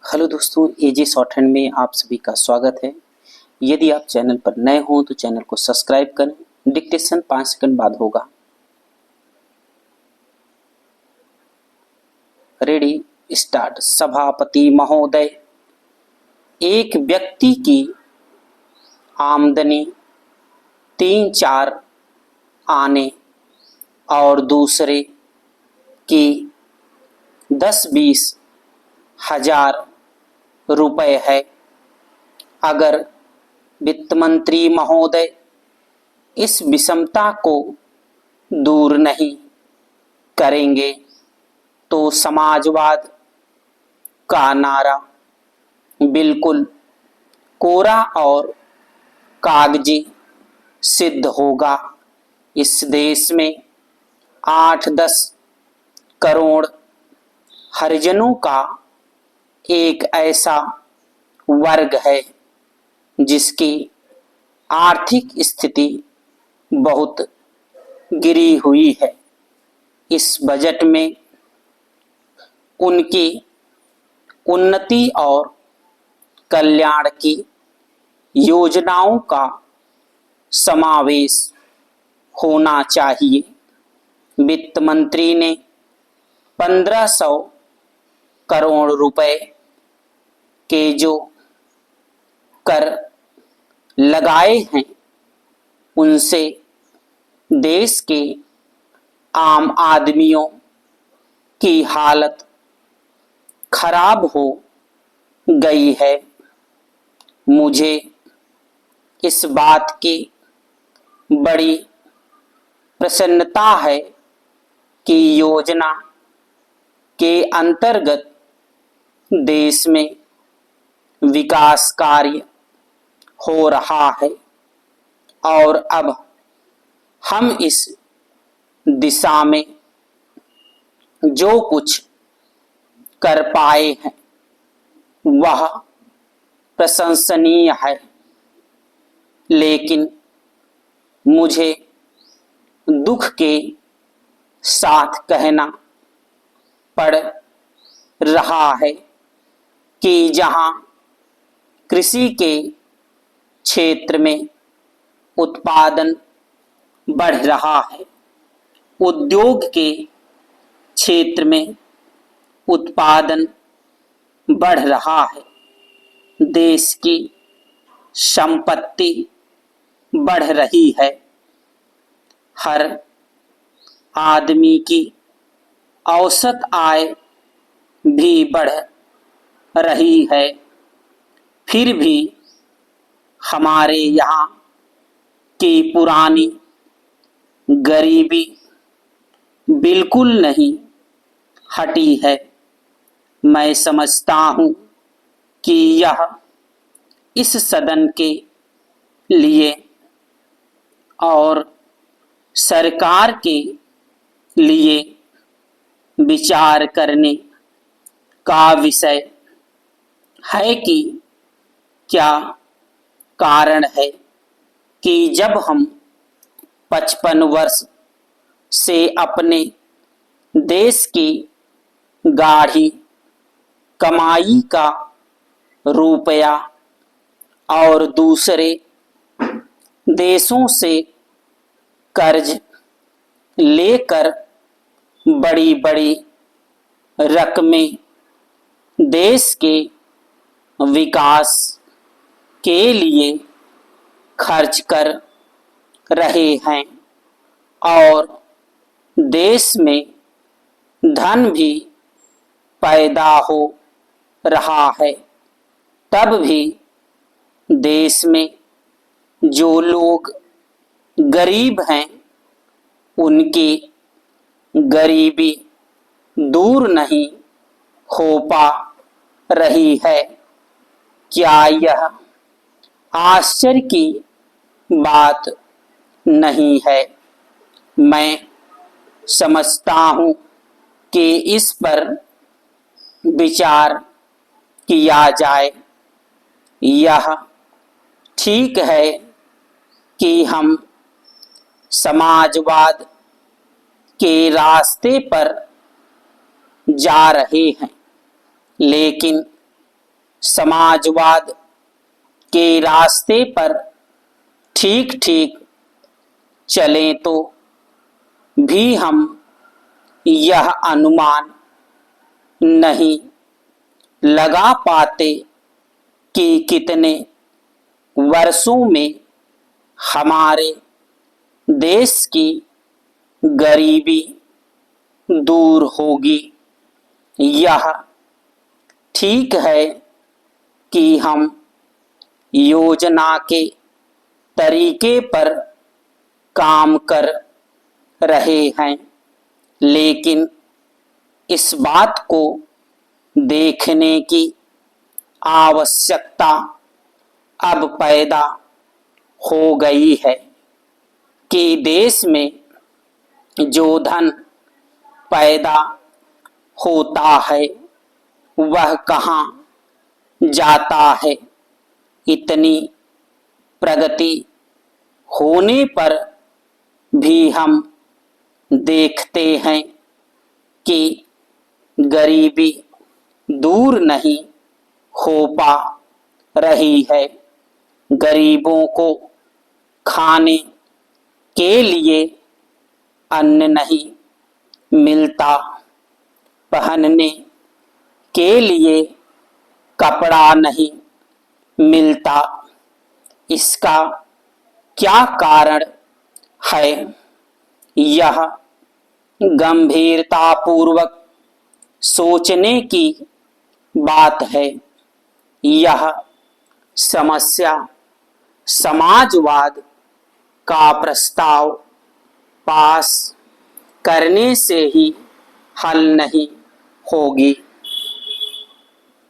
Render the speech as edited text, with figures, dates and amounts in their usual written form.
Hello दोस्तों, एजे short hand में आप सभी का स्वागत है। यदि आप चैनल पर नए हों तो चैनल को सब्सक्राइब करें। डिक्टेशन 5 सेकंड बाद होगा। Ready start. सभापति महोदय, एक व्यक्ति की आमदनी 3-4 आने और दूसरे की 10-20 हजार रुपए है। अगर वित्त मंत्री महोदय इस विषमता को दूर नहीं करेंगे तो समाजवाद का नारा बिल्कुल कोरा और कागजी सिद्ध होगा। इस देश में 8-10 करोड़ हरिजनों का एक ऐसा वर्ग है जिसकी आर्थिक स्थिति बहुत गिरी हुई है। इस बजट में उनकी उन्नति और कल्याण की योजनाओं का समावेश होना चाहिए। वित्त मंत्री ने 1500 करोड़ रुपए के जो कर लगाए हैं उनसे देश के आम आदमियों की हालत खराब हो गई है। मुझे इस बात की बड़ी प्रसन्नता है कि योजना के अंतर्गत देश में विकास कार्य हो रहा है और अब हम इस दिशा में जो कुछ कर पाए हैं वह प्रशंसनीय है। लेकिन मुझे दुख के साथ कहना पड़ रहा है कि जहां कृषि के क्षेत्र में उत्पादन बढ़ रहा है, उद्योग के क्षेत्र में उत्पादन बढ़ रहा है, देश की संपत्ति बढ़ रही है, हर आदमी की औसत आय भी बढ़ रही है, फिर भी हमारे यहाँ की पुरानी गरीबी बिल्कुल नहीं हटी है। मैं समझता हूँ कि यह इस सदन के लिए और सरकार के लिए विचार करने का विषय है कि क्या कारण है कि जब हम 55 वर्ष से अपने देश की गाढ़ी कमाई का रुपया और दूसरे देशों से कर्ज लेकर बड़ी बड़ी रकमें देश के विकास के लिए खर्च कर रहे हैं और देश में धन भी पैदा हो रहा है, तब भी देश में जो लोग गरीब हैं उनकी गरीबी दूर नहीं हो पा रही है। क्या यह आश्चर्य की बात नहीं है? मैं समझता हूँ कि इस पर विचार किया जाए। यह ठीक है कि हम समाजवाद के रास्ते पर जा रहे हैं, लेकिन समाजवाद के रास्ते पर ठीक ठीक चलें तो भी हम यह अनुमान नहीं लगा पाते कि कितने वर्षों में हमारे देश की गरीबी दूर होगी। यह ठीक है कि हम योजना के तरीके पर काम कर रहे हैं, लेकिन इस बात को देखने की आवश्यकता अब पैदा हो गई है कि देश में जो धन पैदा होता है वह कहाँ जाता है। इतनी प्रगति होने पर भी हम देखते हैं कि गरीबी दूर नहीं हो पा रही है। गरीबों को खाने के लिए अन्न नहीं मिलता, पहनने के लिए कपड़ा नहीं मिलता। इसका क्या कारण है? यह गंभीरतापूर्वक सोचने की बात है। यह समस्या समाजवाद का प्रस्ताव पास करने से ही हल नहीं होगी।